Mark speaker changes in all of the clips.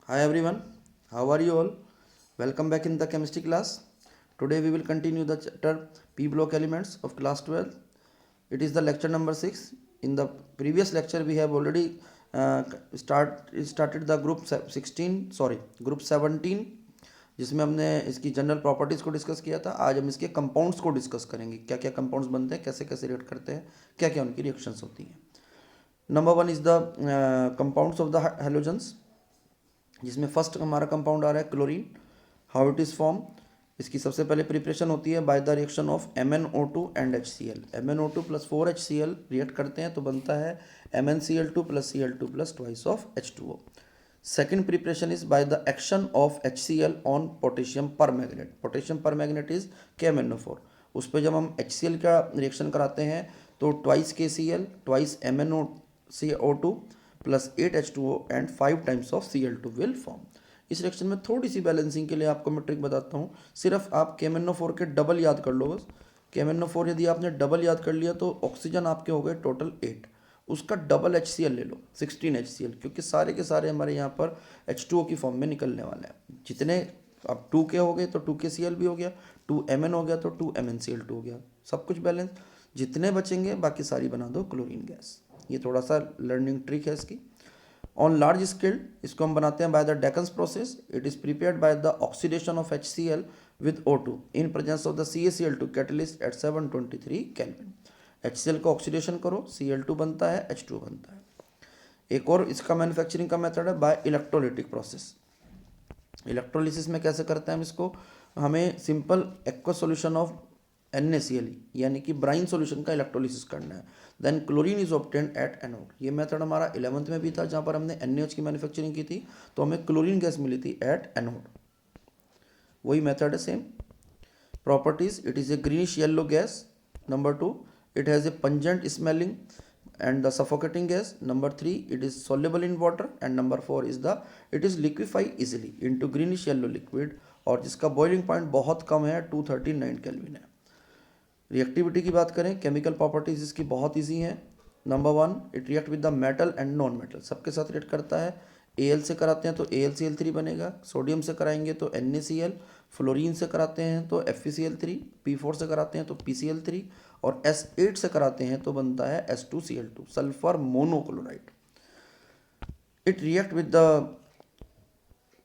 Speaker 1: Hi everyone, how are you all? Welcome back in the chemistry class. Today we will continue the chapter P block elements of class 12. It is the lecture number 6. In the previous lecture we have already started the group 17 जिसमें हमने इसकी general properties को discuss किया था. आज हम इसके compounds को डिस्कस करेंगे. क्या क्या कंपाउंड्स बनते हैं, कैसे कैसे रिएक्ट करते हैं, क्या क्या उनकी रिएक्शंस होती हैं. Number one is the compounds of the halogens, जिसमें फर्स्ट हमारा कंपाउंड आ रहा है chlorine. How it is form. इसकी सबसे पहले प्रिपरेशन होती है by the reaction of MnO2 and HCl. MnO2 plus 4HCl react करते हैं तो बनता है MnCl2 plus Cl2 plus twice of H2O. Second preparation is by the action of HCl on potassium परमैग्नेट. Potassium परमैग्नेट is KMnO4. उस पर जब हम HCl का रिएक्शन कराते हैं तो twice KCl twice MnCO2 plus 8H2O and 5 times of Cl2 will form. इस reaction में थोड़ी सी बैलेंसिंग के लिए आपको मैं ट्रिक बताता हूँ. सिर्फ आप KMnO4 के डबल याद कर लो बस. KMnO4 यदि आपने डबल याद कर लिया तो ऑक्सीजन आपके हो गए टोटल 8. उसका डबल HCl ले लो 16 HCl, क्योंकि सारे के सारे हमारे यहाँ पर H2O की फॉर्म में निकलने वाले हैं. जितने अब 2K हो गए तो 2KCl भी हो गया, 2Mn हो गया तो 2MnCl2 हो गया. सब कुछ बैलेंस. जितने बचेंगे बाकी सारी बना दो क्लोरीन गैस. ये थोड़ा सा लर्निंग ट्रिक है इसकी. ऑन लार्ज स्केल इसको हम बनाते हैं by the Deacon's process. It is prepared by the oxidation of HCl with O2 in presence of the CaCl2 catalyst at 723 kelvin. HCl को ऑक्सीडेशन करो, Cl2 बनता है, H2 बनता है. एक और इसका मैन्युफैक्चरिंग का मेथड है बाय इलेक्ट्रोलिटिक प्रोसेस. इलेक्ट्रोलिसिस में कैसे करते हैं हम इसको. हमें simple aqua solution of NaCl यानी कि ब्राइन सॉल्यूशन का इलेक्ट्रोलिसिस करना है. Then chlorine is obtained at anode. ये मेथड हमारा 11th में भी था जहाँ पर हमने NaOH की मैन्युफैक्चरिंग की थी तो हमें क्लोरीन गैस मिली थी एट एनोड. वही मेथड है same. Properties. It is A greenish yellow gas. Number 2, it has a pungent smelling and the suffocating gas. Number 3, it is soluble in water. And number 4 is the it is liquefy easily into greenish yellow liquid और जिसका boiling point बहुत कम है 239 kelvin है. Reactivity की बात करें, chemical properties इसकी बहुत ईजी हैं. Number 1, it react with the metal and non metal. सबके साथ रिएक्ट करता है. Al से कराते हैं तो AlCl3 बनेगा. सोडियम से कराएंगे तो NaCl. फ्लोरीन से कराते हैं तो FeCl3. P4 से कराते हैं तो PCl3 और S8 से कराते हैं तो बनता है S2Cl2 sulphur monochloride. It react with the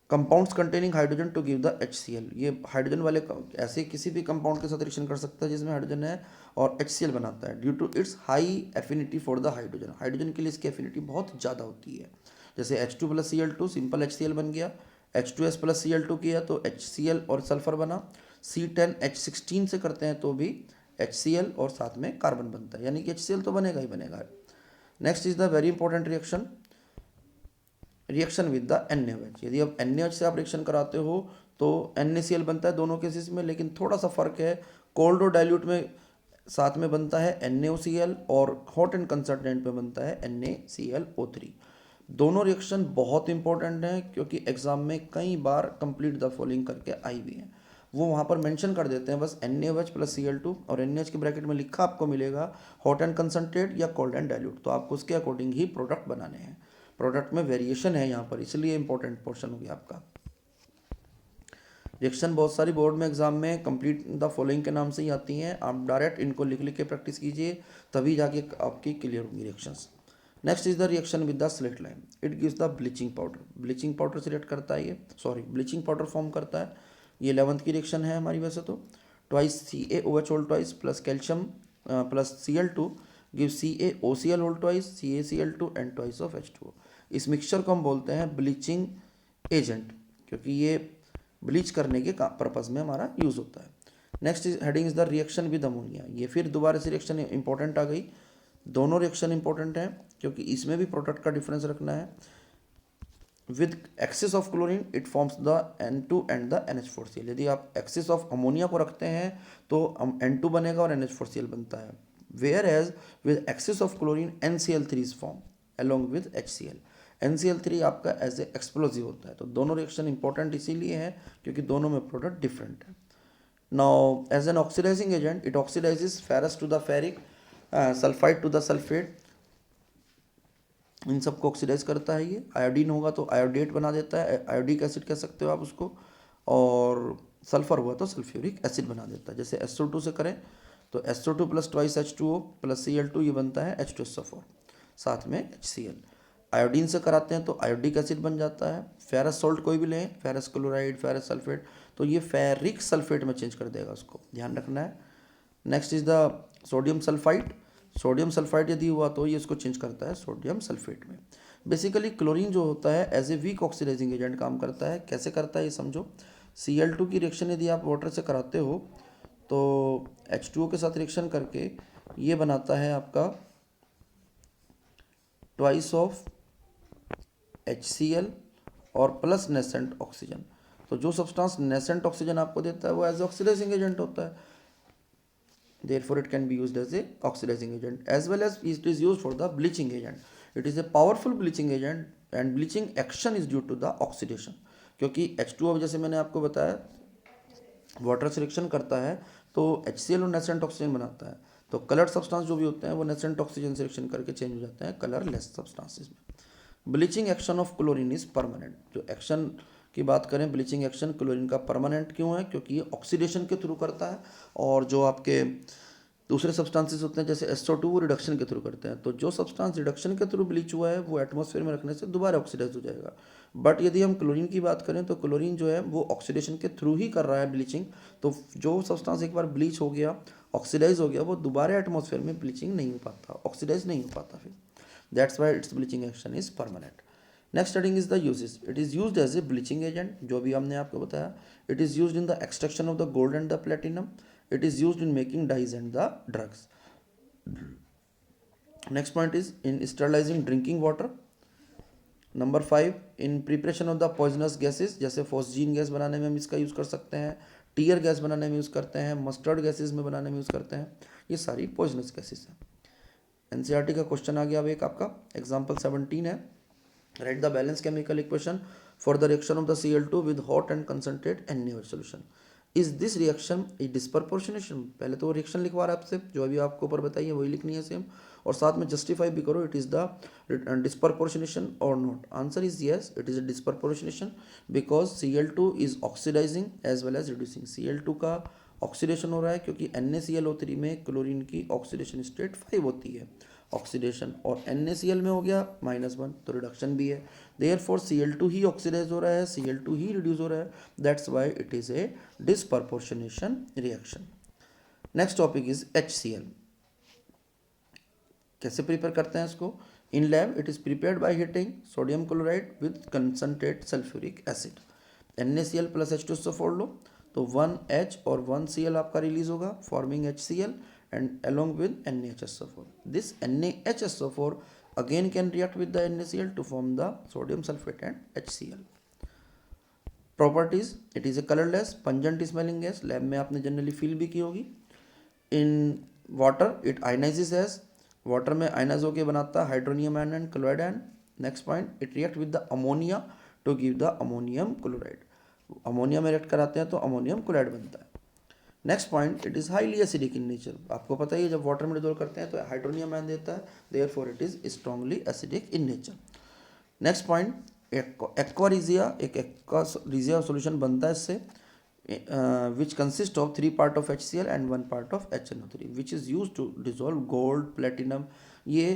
Speaker 1: compounds containing hydrogen to give the HCl. ये हाइड्रोजन वाले ऐसे किसी भी कंपाउंड के साथ रिएक्शन कर सकता है जिसमें हाइड्रोजन है और HCl बनाता है due to its high affinity for the hydrogen. Hydrogen के लिए इसकी एफिनिटी बहुत ज़्यादा होती है. जैसे H2 plus Cl2 simple HCl बन गया. H2S प्लस Cl2 किया तो HCl और सल्फर बना. C10H16 से करते हैं तो भी HCl और साथ में कार्बन बनता है, यानी कि HCl तो बनेगा ही बनेगा. Next is the very important reaction with the NaOH. यदि अब NaOH से आप रिएक्शन कराते हो तो NaCl बनता है दोनों केसेस में, लेकिन थोड़ा सा फर्क है. कोल्ड और डाइल्यूट में साथ में बनता है NaOCl और हॉट एंड कंसनट्रेट में बनता है NaClO3. दोनों रिएक्शन बहुत इंपॉर्टेंट हैं क्योंकि एग्जाम में कई बार कंप्लीट द फॉलोइंग करके आई हुई हैं. वो वहाँ पर मेंशन कर देते हैं बस NaOH प्लस Cl2 और NaOH के ब्रैकेट में लिखा आपको मिलेगा हॉट एंड कंसनट्रेट या कोल्ड एंड डाइल्यूट. तो आपको उसके अकॉर्डिंग ही प्रोडक्ट बनाने हैं. प्रोडक्ट में वेरिएशन है यहाँ पर, इसलिए इंपॉर्टेंट पोर्शन हो गया आपका. रिएक्शन बहुत सारी बोर्ड में एग्जाम में कंप्लीट द फॉलोइंग के नाम से ही आती हैं. आप डायरेक्ट इनको लिख लिख के प्रैक्टिस कीजिए तभी जाके आपकी क्लियर होंगी reactions. Next is the reaction with the slate lime. It gives the bleaching powder. Bleaching powder से रिएक्ट करता है ये, ब्लीचिंग पाउडर फॉर्म करता है. ये 11th की रिएक्शन है हमारी वैसे तो. Twice CaOH whole twice plus calcium plus Cl2 give CaOCl whole twice CaCl2 and twice of H2O. इस मिक्सचर को हम बोलते हैं ब्लीचिंग एजेंट क्योंकि ये ब्लीच करने के पर्पज़ में हमारा यूज़ होता है. Next is heading is the reaction with ammonia. ये फिर दोबारा से रिएक्शन इंपॉर्टेंट आ गई. दोनों रिएक्शन इंपॉर्टेंट हैं क्योंकि इसमें भी प्रोडक्ट का डिफरेंस रखना है. With excess of chlorine it forms the N2 and the NH4Cl. यदि आप एक्सेस ऑफ अमोनिया को रखते हैं तो N2 बनेगा और NH4Cl बनता है. Whereas with excess of chlorine NCl3 is form along with HCl. NCl3 आपका एज ए एक्सप्लोजिव होता है. तो दोनों रिएक्शन इंपॉर्टेंट इसीलिए हैं क्योंकि दोनों में प्रोडक्ट डिफरेंट है. Now as an oxidising agent it oxidises ferrous to the ferric, sulphide to the sulphate. इन सबको ऑक्सीडाइज करता है ये। आयोडीन होगा तो आयोडेट बना देता है, आयोडिक एसिड कह सकते हो आप उसको। और सल्फर हुआ तो सल्फ्यूरिक एसिड बना देता है। जैसे SO2 से करें तो SO2 plus twice H2O plus Cl2 ये बनता है H2SO4, साथ में HCl। आयोडीन से कराते हैं तो आयोडिक एसिड बन जाता है। फेरस सॉल्ट कोई भी लें, फेरस क्लोराइड, फेरस सल्फेट, तो ये फेरिक सल्फेट में चेंज कर देगा, उसको ध्यान रखना है। Next is the sodium sulphide. Sodium sulphide यदि हुआ तो ये इसको चेंज करता है सोडियम सल्फेट में। बेसिकली क्लोरीन जो होता है as a weak oxidising agent काम करता है। कैसे करता है ये समझो। Cl2 की रिएक्शन यदि आप वाटर से कराते हो तो H2O के साथ रिएक्शन करके ये बनाता है आपका ट्वाइस ऑफ HCl और प्लस नेसेंट ऑक्सीजन। तो जो सब्सटेंस नेसेंट ऑक्सीजन आपको देता है वो एज ऑक्सीडाइजिंग एजेंट होता है, therefore it can be used as a oxidizing agent as well as it is used for the bleaching agent. It is a powerful bleaching agent and bleaching action is due to the oxidation, क्योंकि H2O जैसे मैंने आपको बताया water से reaction करता है तो HCl और नेसेंट ऑक्सीजन बनाता है, तो कलर्ड सब्सटेंस जो भी होते हैं वो नेसेंट ऑक्सीजन से रिएक्शन करके चेंज हो जाते हैं कलरलेस सब्सटेंसेस में। Bleaching action of chlorine is permanent. जो एक्शन की बात करें ब्लीचिंग एक्शन क्लोरीन का परमानेंट क्यों है, क्योंकि ये ऑक्सीडेशन के थ्रू करता है और जो आपके दूसरे सब्सटेंसेस होते हैं जैसे SO2 वो रिडक्शन के थ्रू करते हैं। तो जो सब्सटेंस रिडक्शन के थ्रू ब्लीच हुआ है वो एटमॉस्फेयर में रखने से दोबारा ऑक्सीडाइज हो जाएगा। बट यदि हम क्लोरीन की बात करें तो क्लोरीन जो है वो ऑक्सीडेशन के थ्रू ही कर रहा है ब्लीचिंग। तो जो सब्सटेंस एक बार ब्लीच हो गया, ऑक्सीडाइज हो गया, वो दोबारा एटमॉस्फेयर में ब्लीचिंग नहीं हो पाता, ऑक्सीडाइज नहीं हो पाता फिर। That's why its bleaching action is permanent. Next heading is the uses. It is used as a bleaching agent, जो भी हमने आपको बताया। It is used in the extraction of the gold and the platinum. It is used in making dyes and the drugs. Next point is in sterilising drinking water. Number 5 in preparation of the poisonous gases, जैसे phosgene gas बनाने में हम इसका use कर सकते हैं, tear gas बनाने में यूज़ करते हैं, मस्टर्ड गैसेज में बनाने में यूज़ करते हैं। ये सारी पॉइजनस गैसेज हैं। NCERT का क्वेश्चन आ गया अब एक आपका, एग्जाम्पल 17 है। Right the balance chemical equation for the reaction of the Cl2 with hot and concentrate NaOH solution. Is this reaction A disproportionation. पहले तो वो रिएक्शन लिखवा रहा है आपसे, जो अभी आपको ऊपर बताइए वही लिखनी है सेम, और साथ में जस्टिफाई भी करो इट इज़ द डिस्प्रपोर्शनेशन और not. Answer is yes, it is a disproportionation because Cl2 is oxidising as well as reducing. Cl2 का ऑक्सीडेशन हो रहा है क्योंकि NaClO3 में क्लोरीन की ऑक्सीडेशन स्टेट 5 होती है ऑक्सीडेशन, और NaCl में हो गया -1 तो रिडक्शन भी है। देयरफॉर Cl2 ही ऑक्सीडाइज हो रहा है, Cl2 ही रिड्यूस हो रहा है, that's why it is a disproportionation reaction. Next topic is HCl। कैसे प्रिपेयर करते हैं इसको। In lab it is prepared by heating sodium chloride with concentrated sulphuric acid. NaCl plus H2SO4 लो तो 1H और 1Cl आपका रिलीज होगा forming HCl and along with NaHSO4. This NaHSO4 again can react with the NaCl to form the sodium sulfate and HCl. Properties, it is a colorless, pungent smelling gas, lab में आपने generally feel भी की होगी। In water it ionizes as, water में ionise होकर बनाता है hydronium ion and chloride ion. Next point, it react with the ammonia to give the ammonium chloride. Ammonia में रिएक्ट कराते हैं तो अमोनियम क्लोराइड बनता है। Next point, it is highly acidic in nature. आपको पता ही है जब वाटर में डिजोल्व करते हैं तो हाइड्रोनियम आयन देता है, therefore it is strongly acidic in nature. Next point, aqua regia, एक एक्वारिजिया सोल्यूशन बनता है इससे, which consists of 3 part of HCl and 1 part of HNO3 which is used to dissolve gold, platinum। ये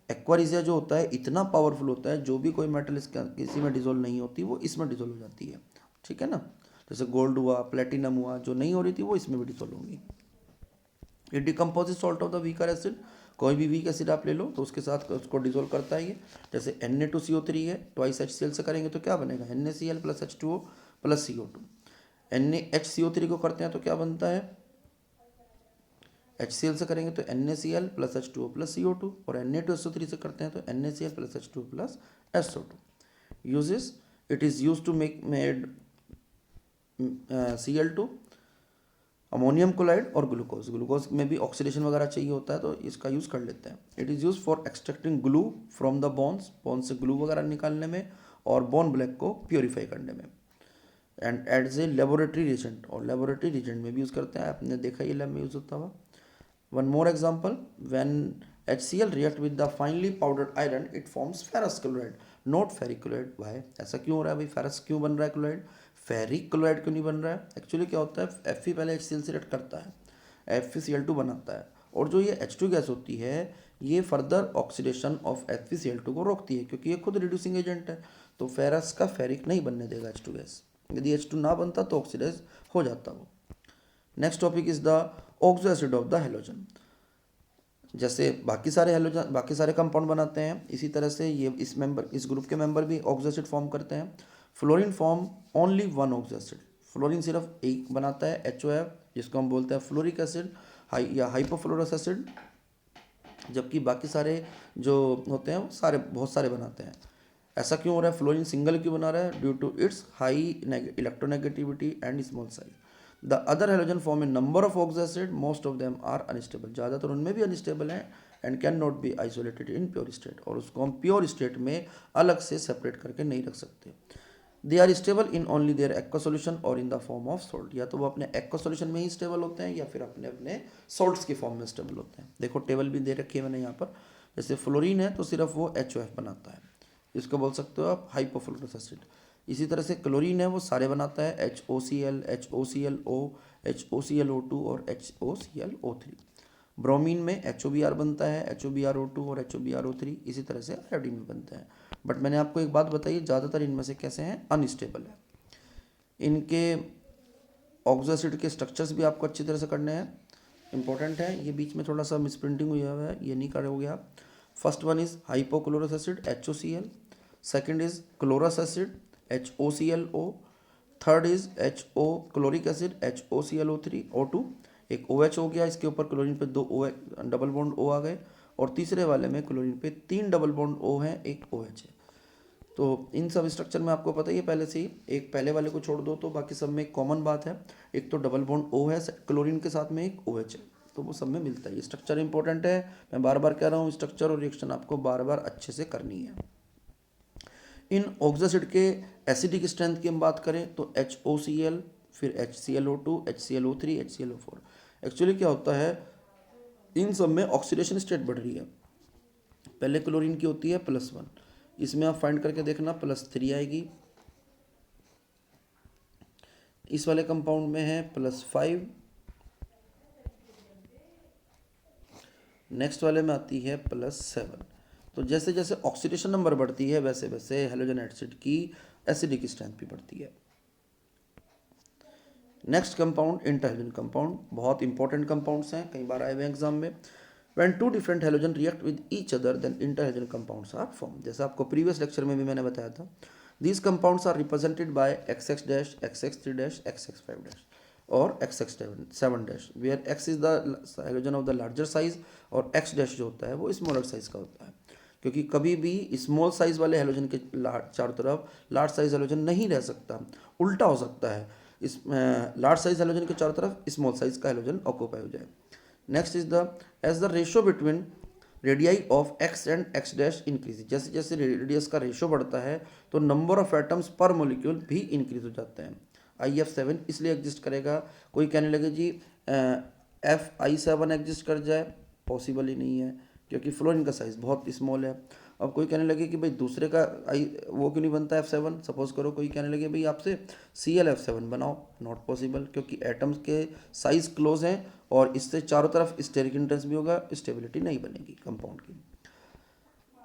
Speaker 1: aqua regia जो होता है इतना पावरफुल होता है, जो भी कोई मेटल किसी में डिजोल्व नहीं होती वो इसमें डिजोल्व हो जाती है, ठीक है ना। जैसे गोल्ड हुआ, प्लेटिनम हुआ, जो नहीं हो रही थी वो इसमें भी डिजोल्व होंगी। It decomposes salt of the weaker acid, कोई भी वीक एसिड आप ले लो तो उसके साथ उसको डिजोल्व करता है ये। जैसे Na2CO3 है, ट्वाइस HCl से करेंगे तो क्या बनेगा, NaCl plus H2O plus CO2। NaHCO3 को करते हैं तो क्या बनता है, HCl से करेंगे तो NaCl plus H2O plus CO2, और Na2SO3 से करते हैं तो NaCl plus H2O plus SO2। Uses, it is use to made Cl2, ammonium chloride और ग्लूकोज। ग्लूकोज में भी ऑक्सीडेशन वगैरह चाहिए होता है तो इसका यूज़ कर लेते हैं। It is use for extracting glue from the bones, bone से ग्लू वगैरह निकालने में और बोन ब्लैक को प्योरीफाई करने में। And as a laboratory reagent, और लेबोरेटरी रिएजेंट में भी यूज़ करते हैं, आपने देखा ये लैब में यूज़ होता हुआ। One more example, when HCl react with the finely powdered iron, it forms ferrous chloride, not ferric chloride. Why? ऐसा क्यों हो रहा है भाई? फेरस क्यों बन रहा है क्लोराइड? फेरिक क्लोराइड क्यों नहीं बन रहा है? एक्चुअली क्या होता है, Fe पहले HCl से रिएक्ट करता है, FeCl2 बनाता है, और जो ये H2 गैस होती है ये फर्दर ऑक्सीडेशन ऑफ FeCl2 को रोकती है, क्योंकि ये खुद रिड्यूसिंग एजेंट है, तो फेरस का फेरिक नहीं बनने देगा H2 गैस। यदि H2 ना बनता तो ऑक्सीडाइज हो जाता वो। Next topic is the oxo acid of the halogen. जैसे बाकी सारे हेलोजन बाकी सारे कंपाउंड बनाते हैं, इसी तरह से ये इस ग्रुप के मेंबर भी ऑक्सो एसिड फॉर्म करते हैं। Fluorine form only one oxo acid, fluorine सिर्फ एक बनाता है HOF, जिसको हम बोलते हैं फ्लोरिक एसिड या हाइपोफ्लोरस एसिड, जबकि बाकी सारे जो होते हैं वो सारे बहुत सारे बनाते हैं। ऐसा क्यों हो रहा है? फ्लोरीन सिंगल क्यों बना रहा है? Due to its high electronegativity and small size. The other halogen form a number of oxo acid, most of them are unstable, ज़्यादातर उनमें भी अनस्टेबल हैं and can not be isolated in pure state, और उसको हम pure state में अलग से सेपरेट करके नहीं रख सकते। They are stable in only their aqua solution और in the form of salt, या तो वो अपने एक्वा सोल्यूशन में ही स्टेबल होते हैं या फिर अपने अपने सॉल्ट्स के फॉर्म में स्टेबल होते हैं। देखो टेबल भी दे रखी है मैंने यहाँ पर, जैसे फ्लोरीन है तो सिर्फ वो HOF बनाता है, इसको बोल सकते हो आप हाइपोफ्लोरस एसिड। इसी तरह से क्लोरीन है वो सारे बनाता है, HOCl, HOClO, HOClO2 और HOClO3। ब्रोमीन में HOBr बनता है, HOBrO2 और HOBrO3, इसी तरह से आयोडीन में बनता है। बट मैंने आपको एक बात बताई, ज़्यादातर इनमें से कैसे हैं? अनस्टेबल है। इनके ऑक्सो एसिड के स्ट्रक्चर्स भी आपको अच्छी तरह से करने हैं, इंपॉर्टेंट है। ये बीच में थोड़ा सा मिसप्रिंटिंग हुआ है, ये नहीं करोगे आप। First one is hypochlorous acid HOCl, second is chlorous acid HOClO, third is HO chloric acid HOClO3 O2, एक OH हो गया, इसके ऊपर क्लोरीन पे 2 OH डबल बॉन्ड O आ गए, और तीसरे वाले में क्लोरीन पे 3 डबल बॉन्ड O हैं, एक OH है। तो इन सब स्ट्रक्चर में आपको पता ही है पहले से ही, एक पहले वाले को छोड़ दो तो बाकी सब में एक कॉमन बात है, एक तो डबल बॉन्ड O है क्लोरीन के साथ में, एक OH है, तो वो सब में मिलता है। ये स्ट्रक्चर इंपॉर्टेंट है, मैं बार बार कह रहा हूँ, स्ट्रक्चर और रिएक्शन आपको बार बार अच्छे से करनी है। इन ऑक्सो एसिड के एसिडिक स्ट्रेंथ की हम बात करें तो HOCl, फिर HClO2, HClO3, HClO4। एक्चुअली क्या होता है, इन सब में ऑक्सीडेशन स्टेट बढ़ रही है। पहले क्लोरीन की होती है +1, इसमें आप फाइंड करके देखना +3 आएगी। इस वाले कंपाउंड में है +5, नेक्स्ट वाले में आती है +7। तो जैसे जैसे ऑक्सीडेशन नंबर बढ़ती है वैसे वैसे हेलोजन एसिड की एसिडिक स्ट्रेंथ भी बढ़ती है। नेक्स्ट कंपाउंड इंटरहेलोजन कंपाउंड, बहुत इंपॉर्टेंट कंपाउंड्स हैं, कई बार आए हुए एग्जाम में। When two different halogen react with each other, then interhalogen compounds are formed. जैसा आपको प्रीवियस लेक्चर में भी मैंने बताया था, these compounds are represented by XX dash, XX3 dash, XX5 dash और XX7 dash, where X is the halogen of the larger size और X dash जो होता है वो स्मॉलर साइज का होता है, क्योंकि कभी भी स्मॉल साइज वाले हेलोजन के चारों तरफ लार्ज साइज हेलोजन नहीं रह सकता, उल्टा हो सकता है, इस लार्ज साइज हेलोजन के चारों तरफ स्मॉल साइज का हेलोजन ऑक्यूपाई हो जाए। Next is the as the ratio between radii of X and X dash increase, जैसे जैसे रेडियस का रेशियो बढ़ता है तो नंबर ऑफ एटम्स पर मोलिक्यूल भी इंक्रीज हो जाते हैं। IF7 इसलिए एग्जिस्ट करेगा, कोई कहने लगे जी FI7 एग्जिस्ट कर जाए, पॉसिबल ही नहीं है, क्योंकि फ्लोरीन का साइज बहुत स्मॉल है। अब कोई कहने लगे कि भाई दूसरे का वो क्यों नहीं बनता F7, सपोज करो कोई कहने लगे भाई आपसे ClF7 बनाओ, नॉट पॉसिबल, क्योंकि एटम्स के साइज क्लोज हैं और इससे चारों तरफ स्टेरिक इंटेंस भी होगा, स्टेबिलिटी नहीं बनेगी कंपाउंड की।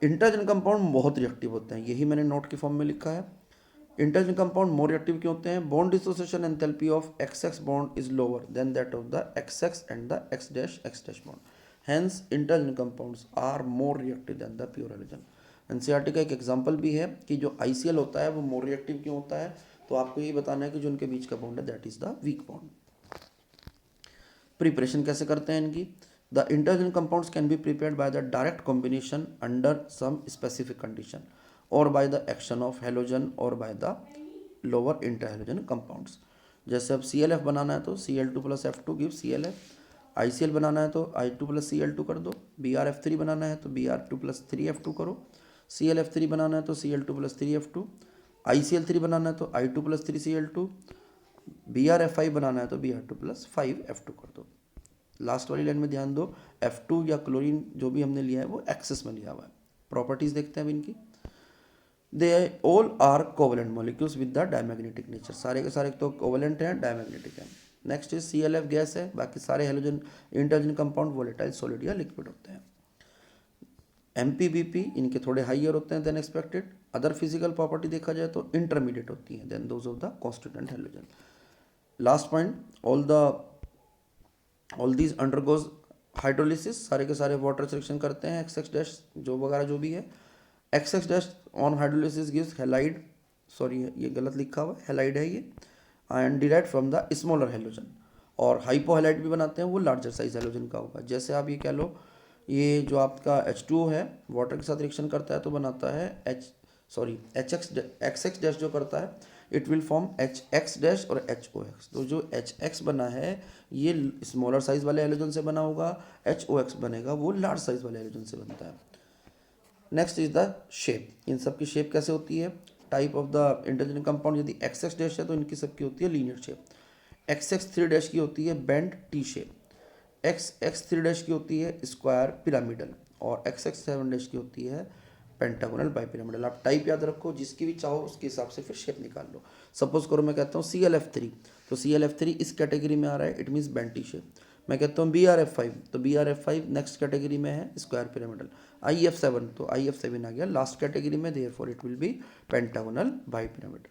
Speaker 1: इंटरजन कंपाउंड बहुत रिएक्टिव होते हैं, यही मैंने नोट की फॉर्म में लिखा है। इंटरजन कंपाउंड मोर रिएक्टिव क्यों होते हैं? Bond dissociation enthalpy of XX bond is lower than that of the XX and the X dash bond, hence interhalogen compounds are more reactive than the pure halogen. NCERT का एक example भी है कि जो ICl होता है वो more reactive क्यों होता है, तो आपको ये बताना है कि जो उनके बीच का बॉन्ड है that is the weak bond. Preparation कैसे करते हैं इनकी? The interhalogen compounds can be prepared by the direct combination under some specific condition और by the action of halogen और by the lower interhalogen compounds. जैसे अब ClF बनाना है तो Cl2 + F2 give ClF, ICl बनाना है तो I2 + Cl2 कर दो, BrF3 बनाना है तो Br2 + 3F2 करो, ClF3 बनाना है तो Cl2 + 3F2, ICl3 बनाना है तो I2 + 3Cl2, BrFi बनाना है तो Br2 + 5F2 कर दो। लास्ट वाली लाइन में ध्यान दो, F2 या क्लोरीन जो भी हमने लिया है वो एक्सेस में लिया हुआ है। प्रॉपर्टीज देखते हैं अब इनकी। They all are covalent molecules with the diamagnetic nature, सारे के सारे तो कोवेलेंट हैं, डायमैग्नेटिक हैं। नेक्स्ट इज ClF गैस है, बाकी सारे halogen interhalogen compound volatile solid या लिक्विड होते हैं। MPBP इनके थोड़े हाइयर होते हैं than expected. Other physical property देखा जाए तो इंटरमीडिएट होती हैं than those of the constituent halogen. Last point, all these undergoes hydrolysis, सारे के सारे वाटर सिलेक्शन करते हैं, XX डैश जो वगैरह जो भी है। XX dash on hydrolysis gives halide, sorry ये गलत लिखा हुआ है, हैलाइड है ये, and derived from the smaller halogen. और हाइपोहैलाइड भी बनाते हैं, वो लार्जर साइज हेलोजन का होगा। जैसे आप ये कह लो, ये जो आपका H2O है वाटर के साथ रिएक्शन करता है तो बनाता है XX डैश जो करता है it will form HX dash और HOX। तो जो HX बना है ये स्मॉलर साइज वाले हेलोजन से बना होगा, HOX बनेगा वो लार्ज साइज वाले हेलोजन से बनता है। नेक्स्ट इज द शेप, इन सब की शेप कैसे होती है। टाइप ऑफ द इंटरजन कंपाउंड यदि XX डैश है तो इनकी सबकी होती है लीनियर शेप। XX3 डैश की होती है bend T shape, XX3 dash की होती है स्क्वायर पिरामिडल, और XX7 डैश की होती है पेंटागोनल बाइपिरामिडल। आप टाइप याद रखो, जिसकी भी चाहो उसके हिसाब से फिर शेप निकाल लो। सपोज करो मैं कहता हूँ ClF3, तो ClF3 इस कैटेगरी में आ रहा है, it means bend T shape. मैं कहता हूँ BrF5, तो BrF5 नेक्स्ट कैटेगरी में है स्क्वायर पिरामिडल। IF7, तो IF7 आ गया लास्ट कैटेगरी में, therefore it will be pentagonal bipyramidal.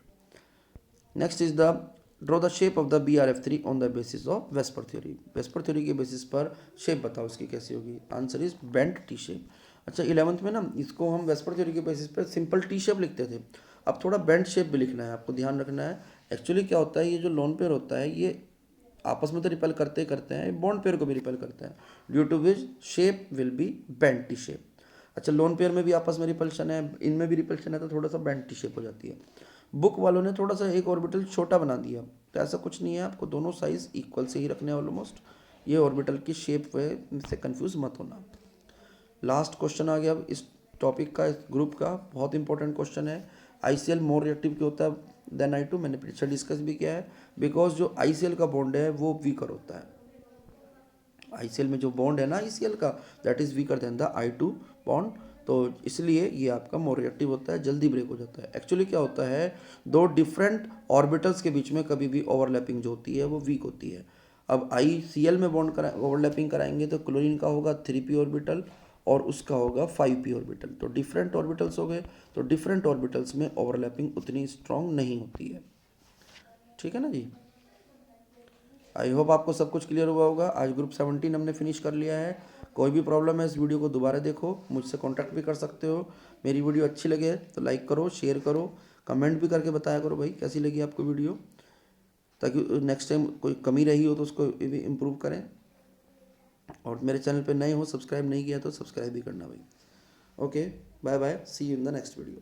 Speaker 1: Next is the draw the shape of the BrF3 on the basis of VSEPR theory. VSEPR theory के basis पर shape बताओ इसकी कैसी होगी। Answer is bent T shape. अच्छा 11th में ना इसको हम वेस्पर थ्योरी के बेसिस पर सिंपल टी शेप लिखते थे, अब थोड़ा बेंट शेप भी लिखना है, आपको ध्यान रखना है। एक्चुअली क्या होता है, ये जो लोन पेयर होता है ये आपस में तो रिपेल करते करते हैं, बॉन्ड पेयर को भी रिपेल करते हैं, due to which shape will be bent T shape. अच्छा लोन पेयर में भी आपस में रिपल्शन है, इनमें भी रिपल्शन है, तो थोड़ा सा बेंट टी शेप हो जाती है। बुक वालों ने थोड़ा सा एक ऑर्बिटल छोटा बना दिया, तो ऐसा कुछ नहीं है, आपको दोनों साइज इक्वल से ही रखने हैं ऑलमोस्ट। ये ऑर्बिटल की शेप से कंफ्यूज मत होना। लास्ट क्वेश्चन आ गया अब इस टॉपिक का, इस ग्रुप का बहुत इंपॉर्टेंट क्वेश्चन है। ICl मोर रिएक्टिव क्यों होता है देन I2, मैंने पीछे डिस्कस भी किया है, बिकॉज जो ICl का बॉन्ड है वो वीकर होता है। ICl में जो बॉन्ड है ना ICl का, that is weaker then the I2 bond, तो इसलिए ये आपका मोर रिएक्टिव होता है, जल्दी ब्रेक हो जाता है। एक्चुअली क्या होता है, दो डिफरेंट ऑर्बिटल्स के बीच में कभी भी ओवरलैपिंग जो होती है वो वीक होती है। अब ICl में बॉन्ड ओवरलैपिंग कराएंगे तो क्लोरीन का होगा 3p ऑर्बिटल और उसका होगा 5p ऑर्बिटल, तो डिफरेंट ऑर्बिटल्स हो गए, तो डिफरेंट ऑर्बिटल्स में ओवरलैपिंग उतनी स्ट्रांग नहीं होती है। ठीक है ना जी। आई होप आपको सब कुछ क्लियर हुआ होगा। आज ग्रुप 17 हमने फिनिश कर लिया है। कोई भी प्रॉब्लम है इस वीडियो को दोबारा देखो, मुझसे कांटेक्ट भी कर सकते हो। मेरी वीडियो अच्छी लगे तो लाइक करो, शेयर करो, कमेंट भी करके बताया करो भाई कैसी लगी आपको वीडियो, ताकि नेक्स्ट टाइम कोई कमी रही हो तो उसको भी इम्प्रूव करें। और मेरे चैनल पे नए हो, सब्सक्राइब नहीं किया तो सब्सक्राइब भी करना भाई। Okay bye bye, see you in the next video.